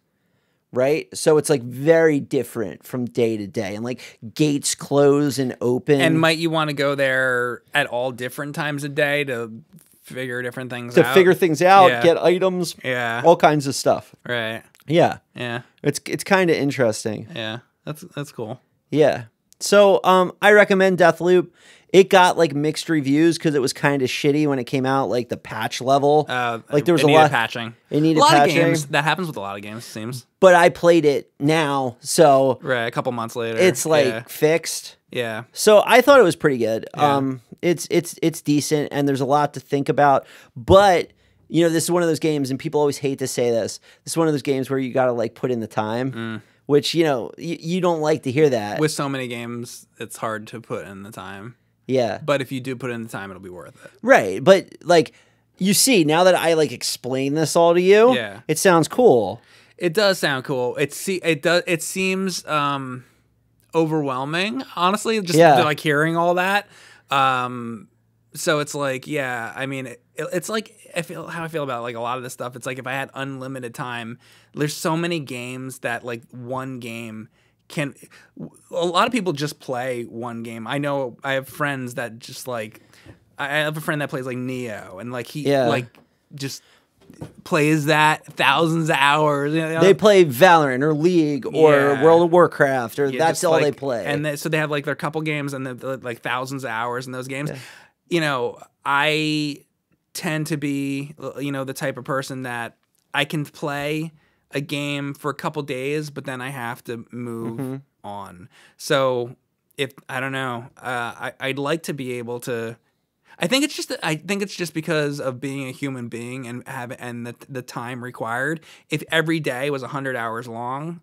right? So it's like very different from day to day, and like gates close and open. And might you want to go there at all different times of day to figure different things out? To figure things out, get items, all kinds of stuff. Right. Yeah. Yeah. It's kind of interesting. Yeah. That's cool. Yeah. So I recommend Deathloop. It got like mixed reviews because it was kind of shitty when it came out, like the patch level. Like there was a lot of patching. It needed a lot patching. of games. That happens with a lot of games, it seems. But I played it now, so a couple months later, it's like fixed. Yeah. So I thought it was pretty good. Yeah. It's decent, and there's a lot to think about. But you know, this is one of those games, and people always hate to say this. This is one of those games where you got to like put in the time. Which, you know, you don't like to hear that. With so many games, it's hard to put in the time. Yeah. But if you do put in the time, it'll be worth it. Right. But, like, you see, now that I, like, explain this all to you, it sounds cool. It does sound cool. It seems overwhelming, honestly, just like hearing all that. So it's like, I mean, it's like how I feel about like a lot of this stuff. It's like if I had unlimited time, there's so many games that like one game can. A lot of people just play one game. I know I have friends that just like. I have a friend that plays like Neo, and like he like just plays that thousands of hours. You know? They play Valorant or League or World of Warcraft, or that's all they play. And so they have like their couple games and they're like thousands of hours in those games. Yeah. You know, I tend to be, you know, the type of person that I can play a game for a couple days, but then I have to move on. So if I don't know, I'd like to be able to. I think it's just because of being a human being and the time required. If every day was 100 hours long,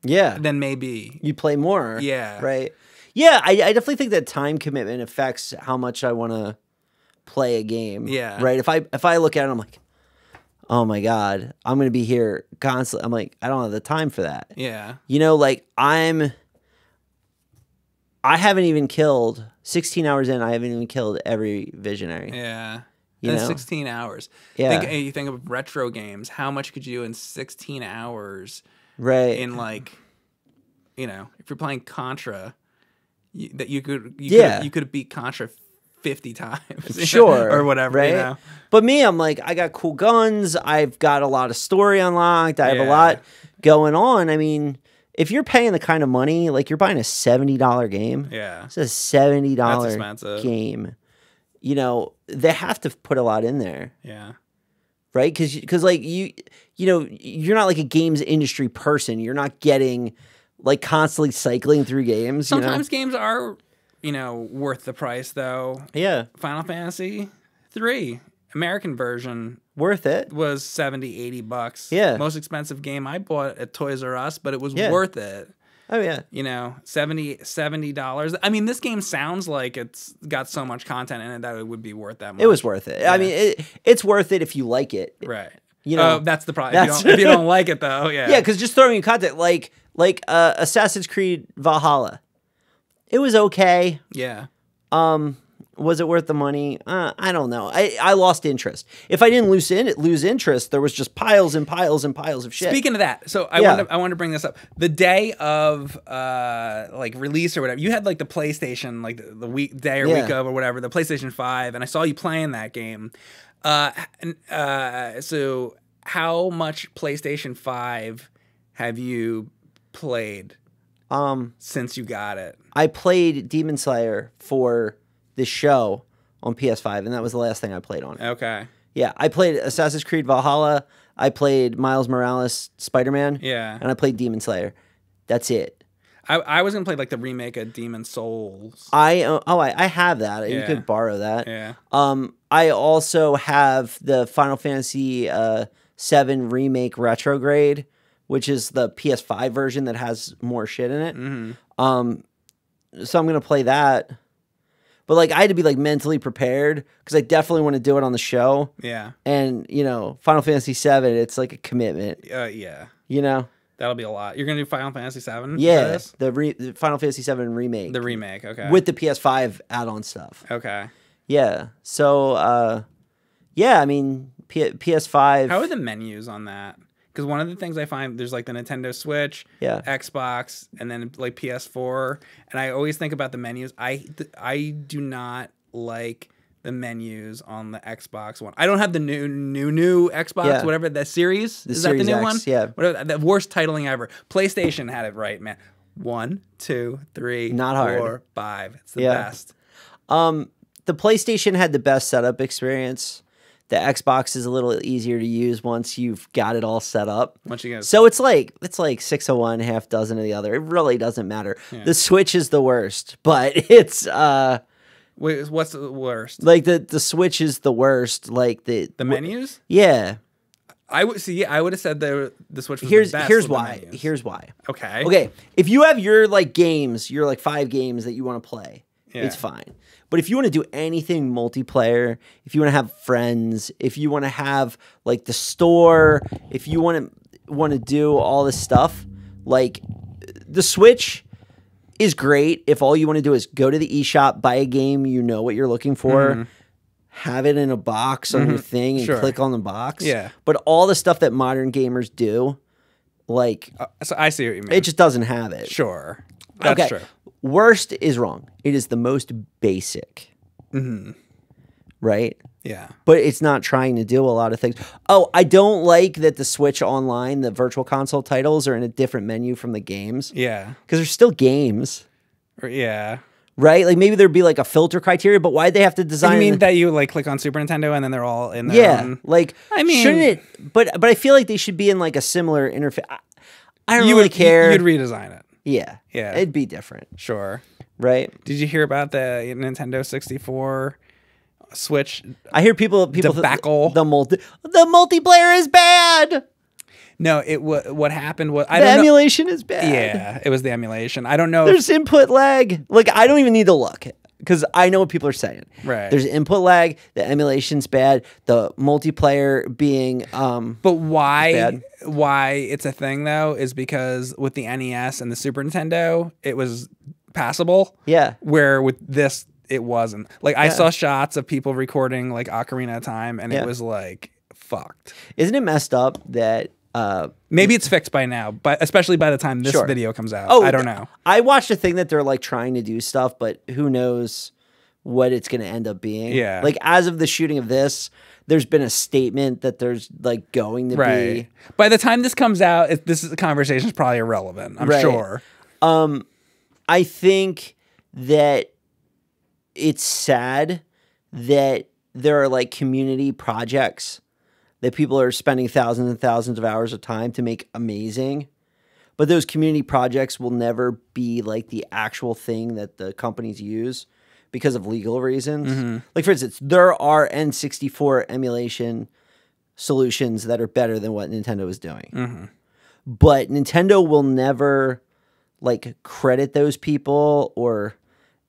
then maybe you play more. Yeah, right. Yeah, I definitely think that time commitment affects how much I want to play a game. Yeah. Right. If I look at it, I'm like, oh my God, I'm going to be here constantly. I'm like, I don't have the time for that. Yeah. You know, like I haven't even killed 16 hours in. I haven't even killed every visionary. Yeah. You know? 16 hours. Yeah. You think of retro games. How much could you do in 16 hours? Right. In like, you know, if you're playing Contra, you could beat Contra 50 times. Sure. Or whatever, right? You know? But me, I'm like, I got cool guns. I've got a lot of story unlocked. I have a lot going on. I mean, if you're paying the kind of money, like you're buying a $70 game. Yeah. It's a $70 game. You know, they have to put a lot in there. Yeah. right? Because like you're not like a games industry person. You're not getting like constantly cycling through games. Sometimes games are, worth the price though. Yeah, Final Fantasy 3 American version worth it. was $70-$80. Yeah. Most expensive game I bought at Toys R Us, but it was Yeah. worth it. Oh yeah. $70. I mean, this game sounds like it's got so much content in it that it would be worth that much. It was worth it. Yeah. I mean, it's worth it if you like it. Right. That's the problem. That's- If you don't like it though, yeah. Yeah, because just throwing in content like Assassin's Creed Valhalla, it was okay. Yeah. Was it worth the money? I don't know. I lost interest. If I didn't lose interest, there was just piles and piles and piles of shit. Speaking of that, so I wanted to bring this up. The day of like release or whatever, you had like the PlayStation, like the week of or whatever, the PlayStation 5, and I saw you playing that game. So how much PlayStation 5 have you played since you got it? I played Demon Slayer for this show on PS5, and that was the last thing I played on it. Okay. Yeah, I played Assassin's Creed Valhalla. I played Miles Morales Spider-Man. Yeah. And I played Demon Slayer. That's it. I was gonna play like the remake of Demon Souls. I have that. You Yeah. could borrow that. Yeah. I also have the Final Fantasy 7 remake retrograde, which is the PS5 version that has more shit in it. Mm-hmm. So I'm gonna play that. But like I had to be like mentally prepared because I definitely want to do it on the show. Yeah. And Final Fantasy 7, it's like a commitment. Yeah. That'll be a lot. You're gonna do Final Fantasy 7? Yeah, the Final Fantasy 7 remake. The remake, okay. With the PS5 add-on stuff. Okay. Yeah. So yeah, I mean PS5. How are the menus on that? Because one of the things I find, there's like the Nintendo Switch, Yeah. Xbox, and then like PS4, and I always think about the menus. I do not like the menus on the Xbox one. I don't have the new Xbox, Yeah. whatever that series. The Is Series that the new X, one? yeah. Whatever, the worst titling ever. PlayStation had it right, man. 1, 2, 3, Not hard. 4, 5. It's the Yeah. best. The PlayStation had the best setup experience. The Xbox is a little easier to use once you've got it all set up. Once you get So it's like 6 of one, half dozen of the other. It really doesn't matter. Yeah. The Switch is the worst, but it's wait, what's the worst? like the Switch is the worst. Like the menus? Yeah. I would have said the Switch was Here's the best. here's with the why. menus. Here's why. Okay. Okay, if you have your like games, your like 5 games that you want to play, Yeah. it's fine. But if you want to do anything multiplayer, if you want to have friends, if you want to have like the store, if you want to do all this stuff, like the Switch is great if all you want to do is go to the eShop, buy a game, you know what you're looking for, have it in a box on your thing and Sure. click on the box. Yeah. But all the stuff that modern gamers do, like So I see what you mean. it just doesn't have it. Sure. That's Okay. true. Worst is wrong. It is the most basic. Right? Yeah. But it's not trying to do a lot of things. Oh, I don't like that the Switch Online, the Virtual Console titles are in a different menu from the games. Yeah. Because they're still games, Yeah. right? Like maybe there'd be like a filter criteria, but why'd they have to design You mean it? that you like click on Super Nintendo and then they're all in their Yeah. own... Like, I mean- shouldn't it? But I feel like they should be in like a similar interface. I don't You really would care. You'd redesign it. Yeah. Yeah. It'd be different, Sure. right? Did you hear about the Nintendo 64 Switch? I hear people Debacle. the multiplayer is bad. No, what happened was... I The don't know. emulation is bad. Yeah, it was the emulation. I don't know. There's input lag. Like I don't even need to look because I know what people are saying. Right. There's input lag. The emulation's bad. The multiplayer being But why bad. why it's a thing though is because with the NES and the Super Nintendo, it was passable. Yeah. Where with this, it wasn't. Like I Yeah. saw shots of people recording like Ocarina of Time, and Yeah. it was like fucked. Isn't it messed up that Maybe it's fixed by now, but especially by the time this Sure. video comes out. oh I don't know. I watched a thing that they're like trying to do stuff, but who knows what it's going to end up being. Yeah. Like as of the shooting of this, there's been a statement that there's like going to Right. be By the time this comes out, this conversation is probably irrelevant. I'm Right. sure. I think that it's sad that there are like community projects that people are spending thousands and thousands of hours of time to make amazing. But those community projects will never be like the actual thing that the companies use because of legal reasons. Like, for instance, there are N64 emulation solutions that are better than what Nintendo is doing. But Nintendo will never like credit those people or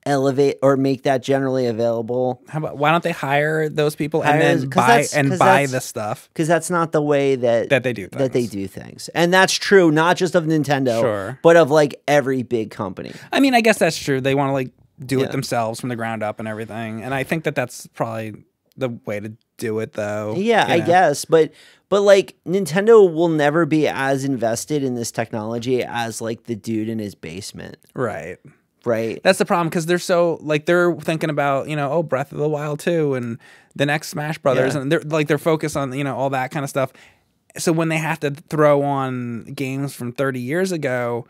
elevate or make that generally available. How about why don't they hire those people and then buy the stuff? Because that's not the way that they do things. that they do things, and that's true not just of Nintendo, but of like every big company. I mean, I guess that's true. They want to like do it themselves from the ground up and everything, and I think that that's probably the way to do it, though. Yeah, I guess, but like Nintendo will never be as invested in this technology as like the dude in his basement, right? Right. That's the problem because they're so like they're thinking about Breath of the Wild 2 and the next Smash Brothers and they're focused on all that kind of stuff. So when they have to throw on games from 30 years ago,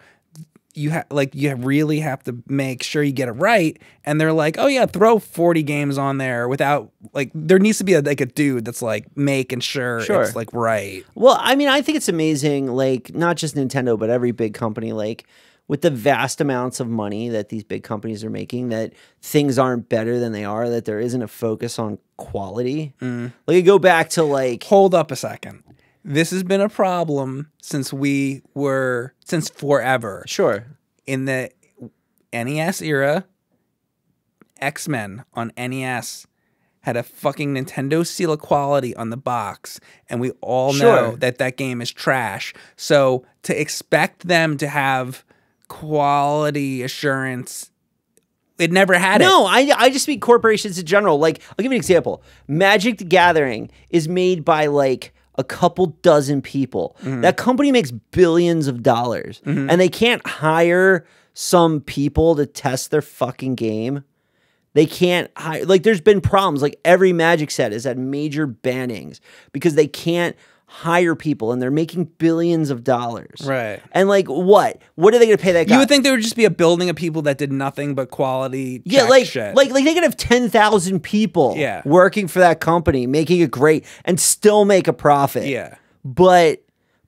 you really have to make sure you get it right. And they're like, oh yeah, throw 40 games on there without like there needs to be a dude that's like making sure it's like right. Well, I mean, I think it's amazing, like not just Nintendo, but every big company, like with the vast amounts of money that these big companies are making, that things aren't better than they are, that there isn't a focus on quality. Like you go back to like... Hold up a second. This has been a problem since forever. Sure. In the NES era, X-Men on NES had a fucking Nintendo seal of quality on the box, and we all know that game is trash. So to expect them to have quality assurance, it never had it. No, I just mean corporations in general. Like, I'll give you an example. Magic the Gathering is made by like a couple dozen people. That company makes billions of dollars, and they can't hire some people to test their fucking game. They can't hire, like, there's been problems. Like, every Magic set has had major bannings because they can't hire people, and they're making billions of dollars. Right. And like, what are they going to pay that guy? You would think there would just be a building of people that did nothing but quality shit. Like they could have 10,000 people working for that company, making it great, and still make a profit. Yeah. But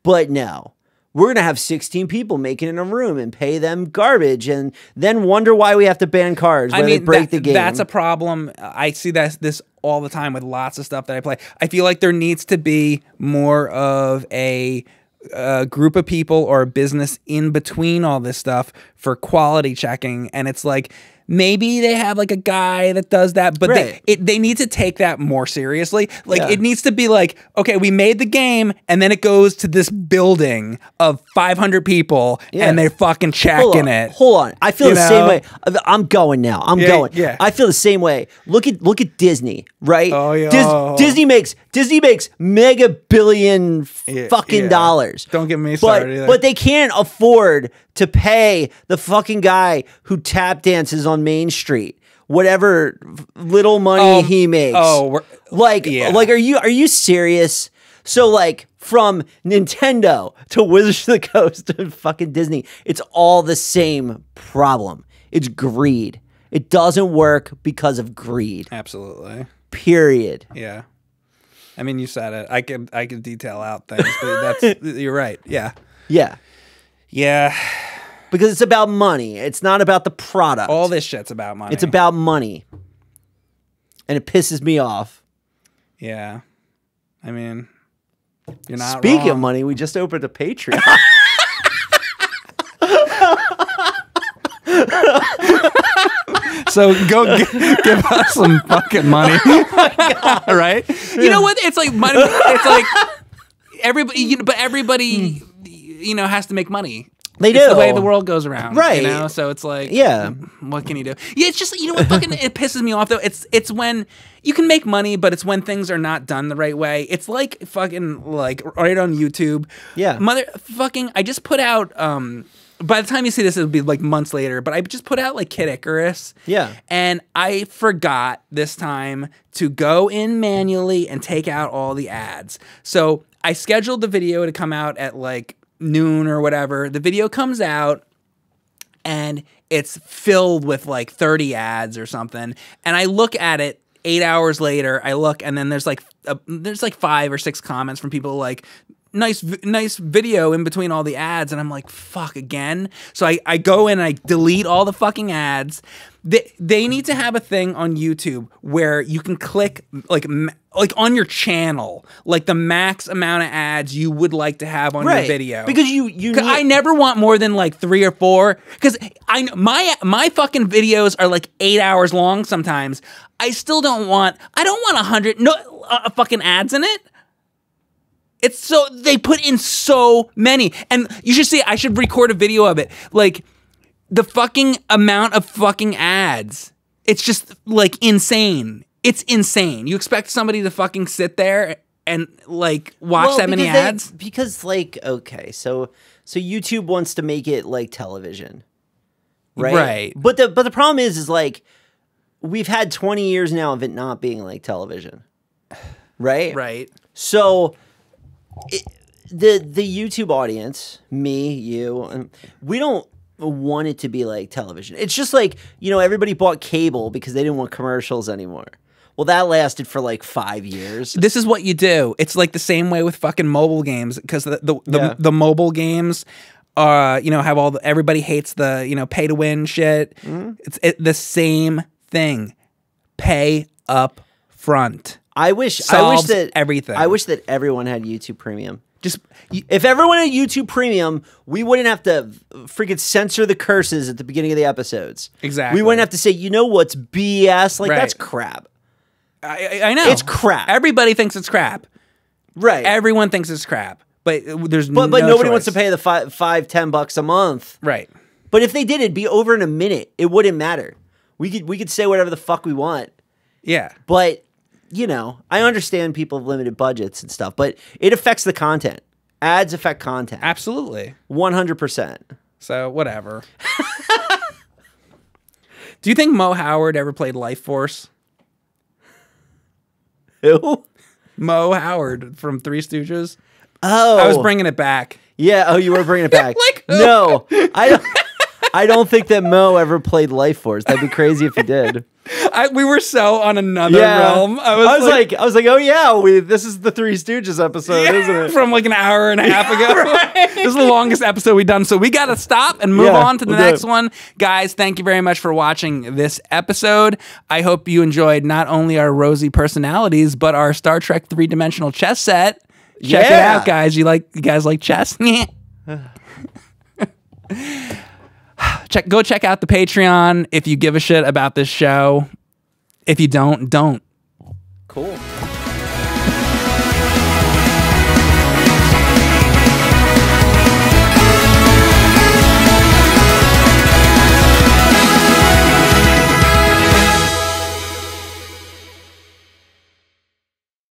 no. We're going to have 16 people making it in a room and pay them garbage and then wonder why we have to ban cards when they break the game. That's a problem. I see this all the time with lots of stuff that I play. I feel like there needs to be more of a group of people or a business in between all this stuff for quality checking. And it's like, maybe they have like a guy that does that, but they need to take that more seriously. Like it needs to be like, okay, we made the game and then it goes to this building of 500 people and they're fucking checking it. Hold on. I feel the same way. I'm going now. I'm going. Yeah. I feel the same way. Look at Disney, right? Oh, yeah. Disney makes mega billion fucking dollars. Don't get me started either. But they can't afford to pay the fucking guy who tap dances on Main Street whatever little money he makes. Are you serious? So like from Nintendo to Wizards of the Coast to fucking Disney, it's all the same problem. It's greed. It doesn't work because of greed. Absolutely. Period. Yeah. I mean, you said it. I could detail out things, but you're right. Yeah. Yeah. Yeah. Because it's about money. It's not about the product. All this shit's about money. It's about money. And it pisses me off. Yeah. I mean, you're not Speaking wrong. of money, we just opened a Patreon. So go give us some fucking money. Oh my God. Right? You know what? It's like money. It's like everybody, but everybody, has to make money. They do. It's the way the world goes around. Right. So it's like, yeah. What can you do? Yeah, it's just, what fucking, it pisses me off though. It's when you can make money, but it's when things are not done the right way. It's like fucking like right on YouTube. Yeah. Motherfucking, I just put out, by the time you see this, it'll be like months later, but I just put out like Kid Icarus. Yeah. And I forgot this time to go in manually and take out all the ads. So I scheduled the video to come out at like noon or whatever. The video comes out and it's filled with like 30 ads or something. And I look at it 8 hours later, I look, and then there's like 5 or 6 comments from people like, nice video in between all the ads, and I'm like, fuck, again? So I go in and I delete all the fucking ads. They need to have a thing on YouTube where you can click like on your channel, like the max amount of ads you would like to have on your video. Because you I never want more than like 3 or 4, because my fucking videos are like 8 hours long sometimes. I don't want 100 fucking ads in it. It's so, they put in so many, and you should see, I should record a video of it. Like, the fucking amount of fucking ads. It's just like insane. It's insane. You expect somebody to fucking sit there and like watch that many ads? Because like, okay, so YouTube wants to make it like television. Right? Right. But the problem is like, we've had 20 years now of it not being like television. Right? Right. So the YouTube audience, me, you, we don't want it to be like television. It's just like, everybody bought cable because they didn't want commercials anymore. Well, that lasted for like 5 years. This is what you do. It's like the same way with fucking mobile games, because the mobile games have everybody hates the pay to win shit. Mm-hmm. It's the same thing. Pay up front. I wish that everything. I wish that everyone had YouTube Premium. If everyone had YouTube Premium, we wouldn't have to freaking censor the curses at the beginning of the episodes. Exactly. We wouldn't have to say, what's BS? Like, right. That's crap. I know. It's crap. Everybody thinks it's crap. Right. Everyone thinks it's crap. But there's but no nobody choice. wants to pay the $5-10 a month. Right. But if they did, it'd be over in a minute. It wouldn't matter. We could say whatever the fuck we want. Yeah. But I understand people have limited budgets and stuff, but it affects the content. Ads affect content. Absolutely. 100%. So, whatever. Do you think Mo Howard ever played Life Force? Who? Mo Howard from Three Stooges. Oh. I was bringing it back. Yeah, oh, you were bringing it back. Like, no, I don't think that Mo ever played Life Force. That'd be crazy if he did. We were so on another realm. I was like, oh yeah, this is the Three Stooges episode, isn't it? From like an hour and a half ago. Right. This is the longest episode we've done. So we got to stop and move on to the next one. Guys, thank you very much for watching this episode. I hope you enjoyed not only our rosy personalities, but our Star Trek 3-dimensional chess set. Check it out, guys. You guys like chess? Go check out the Patreon if you give a shit about this show. If you don't. Cool.